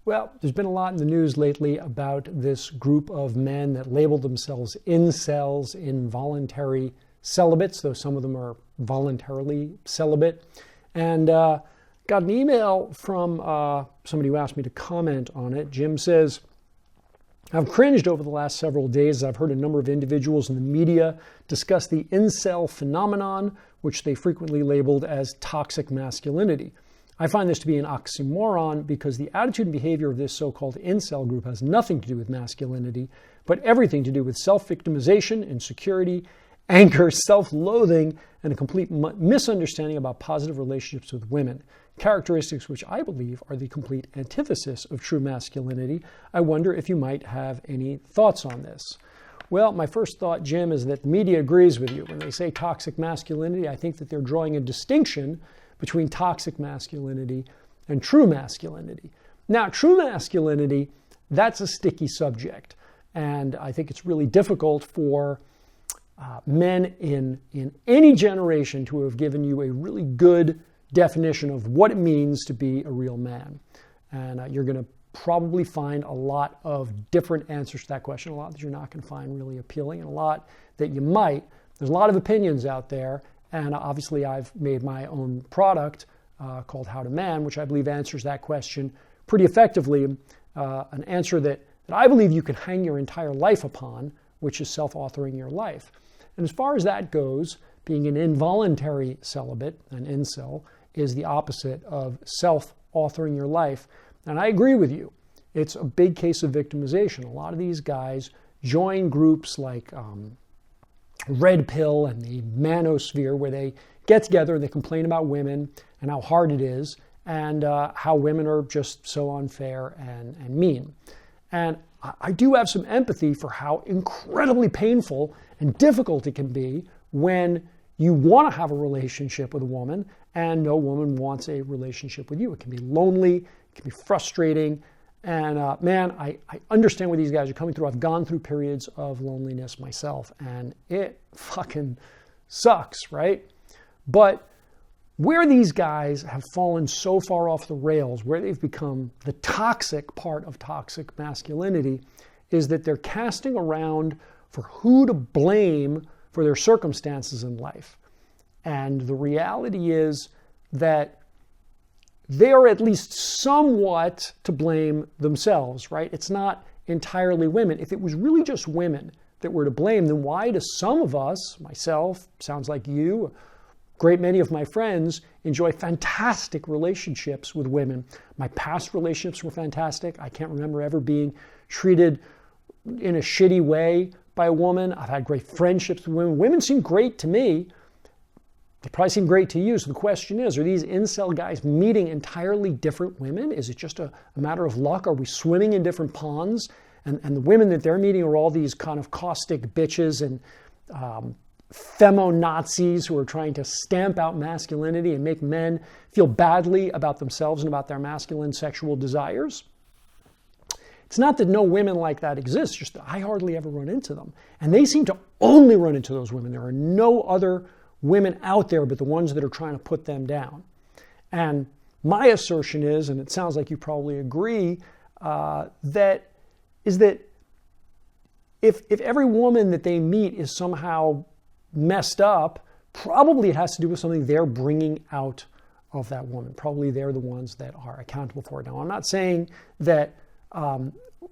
Well, there's been a lot in the news lately about this group of men that label themselves incels, involuntary celibates, though some of them are voluntarily celibate. And got an email from somebody who asked me to comment on it. Jim says, I've cringed over the last several days. I've heard a number of individuals in the media discuss the incel phenomenon, which they frequently labeled as toxic masculinity. I find this to be an oxymoron because the attitude and behavior of this so-called incel group has nothing to do with masculinity, but everything to do with self-victimization, insecurity, anger, self-loathing, and a complete misunderstanding about positive relationships with women, characteristics which I believe are the complete antithesis of true masculinity. I wonder if you might have any thoughts on this. Well, my first thought, Jim, is that the media agrees with you. When they say toxic masculinity, I think that they're drawing a distinction between toxic masculinity and true masculinity. Now, true masculinity, that's a sticky subject. And I think it's really difficult for men in any generation to have given you a really good definition of what it means to be a real man. And you're going to probably find a lot of different answers to that question, a lot that you're not going to find really appealing, and a lot that you might. There's a lot of opinions out there. And obviously, I've made my own product called How to Man, which I believe answers that question pretty effectively. An answer that I believe you can hang your entire life upon, which is self-authoring your life. And as far as that goes, being an involuntary celibate, an incel, is the opposite of self-authoring your life. And I agree with you. It's a big case of victimization. A lot of these guys join groups like Red Pill and the Manosphere, where they get together and they complain about women and how hard it is and how women are just so unfair and mean. And I do have some empathy for how incredibly painful and difficult it can be when you want to have a relationship with a woman and no woman wants a relationship with you. It can be lonely, it can be frustrating. And man, I understand what these guys are coming through. I've gone through periods of loneliness myself, and it fucking sucks, right? But where these guys have fallen so far off the rails, where they've become the toxic part of toxic masculinity, is that they're casting around for who to blame for their circumstances in life. And the reality is that they are at least somewhat to blame themselves, right? It's not entirely women. If it was really just women that were to blame, then why do some of us, myself, sounds like you, a great many of my friends, enjoy fantastic relationships with women? My past relationships were fantastic. I can't remember ever being treated in a shitty way by a woman. I've had great friendships with women. Women seem great to me. They probably seem great to you. So the question is, are these incel guys meeting entirely different women? Is it just a matter of luck? Are we swimming in different ponds? And the women that they're meeting are all these kind of caustic bitches and femo-Nazis who are trying to stamp out masculinity and make men feel badly about themselves and about their masculine sexual desires? It's not that no women like that exist, just that I hardly ever run into them. And they seem to only run into those women. There are no other women out there but the ones that are trying to put them down. And my assertion is, and it sounds like you probably agree, that if every woman that they meet is somehow messed up, probably it has to do with something they're bringing out of that woman. Probably they're the ones that are accountable for it. Now, I'm not saying that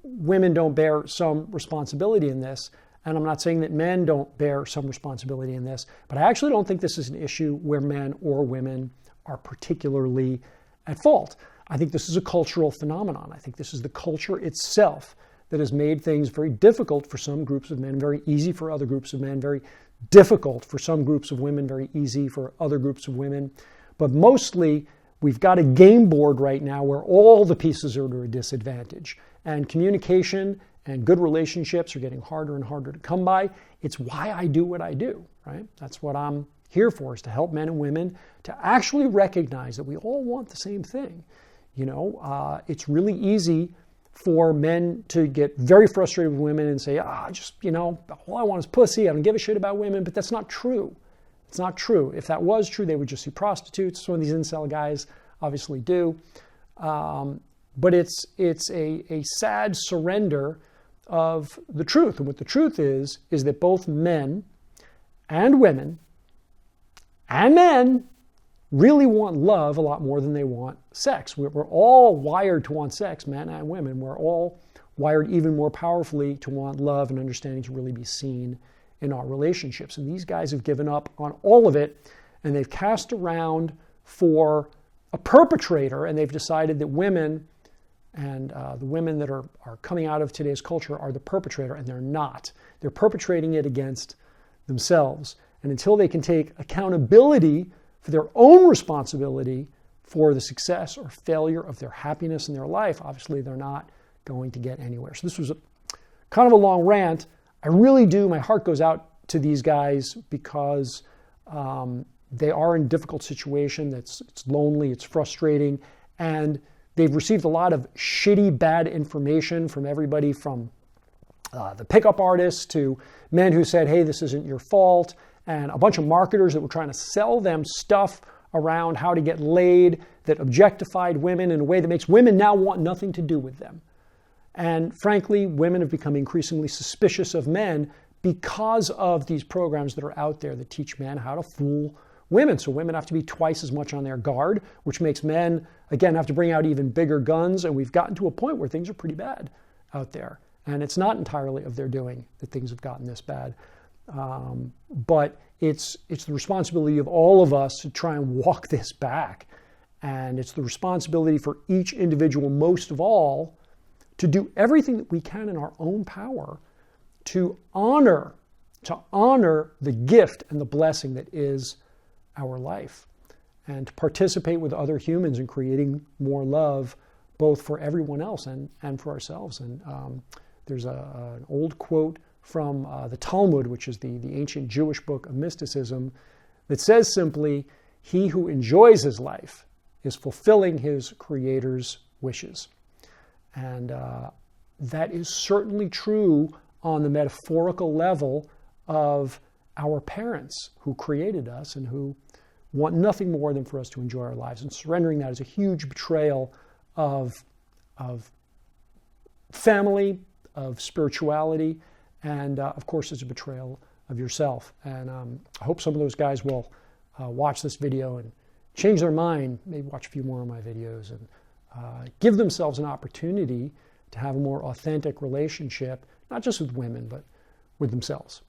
women don't bear some responsibility in this, and I'm not saying that men don't bear some responsibility in this, but I actually don't think this is an issue where men or women are particularly at fault. I think this is a cultural phenomenon. I think this is the culture itself that has made things very difficult for some groups of men, very easy for other groups of men, very difficult for some groups of women, very easy for other groups of women. But mostly, we've got a game board right now where all the pieces are to a disadvantage. And communication and good relationships are getting harder and harder to come by. It's why I do what I do, right? That's what I'm here for, is to help men and women to actually recognize that we all want the same thing. You know, it's really easy for men to get very frustrated with women and say, just, you know, all I want is pussy. I don't give a shit about women. But that's not true. It's not true. If that was true, they would just see prostitutes. Some of these incel guys obviously do. But it's a sad surrender of the truth. And what the truth is that both men and women and men really want love a lot more than they want sex. We're all wired to want sex, men and women. We're all wired even more powerfully to want love and understanding, to really be seen in our relationships. And these guys have given up on all of it, and they've cast around for a perpetrator, and they've decided that women and the women that are coming out of today's culture are the perpetrator, and they're not. They're perpetrating it against themselves. And until they can take accountability for their own responsibility for the success or failure of their happiness in their life, obviously they're not going to get anywhere. So this was kind of a long rant. I really do, my heart goes out to these guys because they are in a difficult situation. It's lonely, it's frustrating, and they've received a lot of shitty, bad information from everybody from the pickup artists to men who said, hey, this isn't your fault, and a bunch of marketers that were trying to sell them stuff around how to get laid that objectified women in a way that makes women now want nothing to do with them. And frankly, women have become increasingly suspicious of men because of these programs that are out there that teach men how to fool women. So women have to be twice as much on their guard, which makes men, again, have to bring out even bigger guns. And we've gotten to a point where things are pretty bad out there. And it's not entirely of their doing that things have gotten this bad. But it's the responsibility of all of us to try and walk this back. And it's the responsibility for each individual, most of all, to do everything that we can in our own power to honor the gift and the blessing that is our life, and to participate with other humans in creating more love, both for everyone else and for ourselves. And there's an old quote from the Talmud, which is the ancient Jewish book of mysticism, that says simply, he who enjoys his life is fulfilling his Creator's wishes. And that is certainly true on the metaphorical level of our parents who created us and who want nothing more than for us to enjoy our lives. And surrendering that is a huge betrayal of family, of spirituality, and of course it's a betrayal of yourself. And I hope some of those guys will watch this video and change their mind, maybe watch a few more of my videos, and give themselves an opportunity to have a more authentic relationship, not just with women, but with themselves.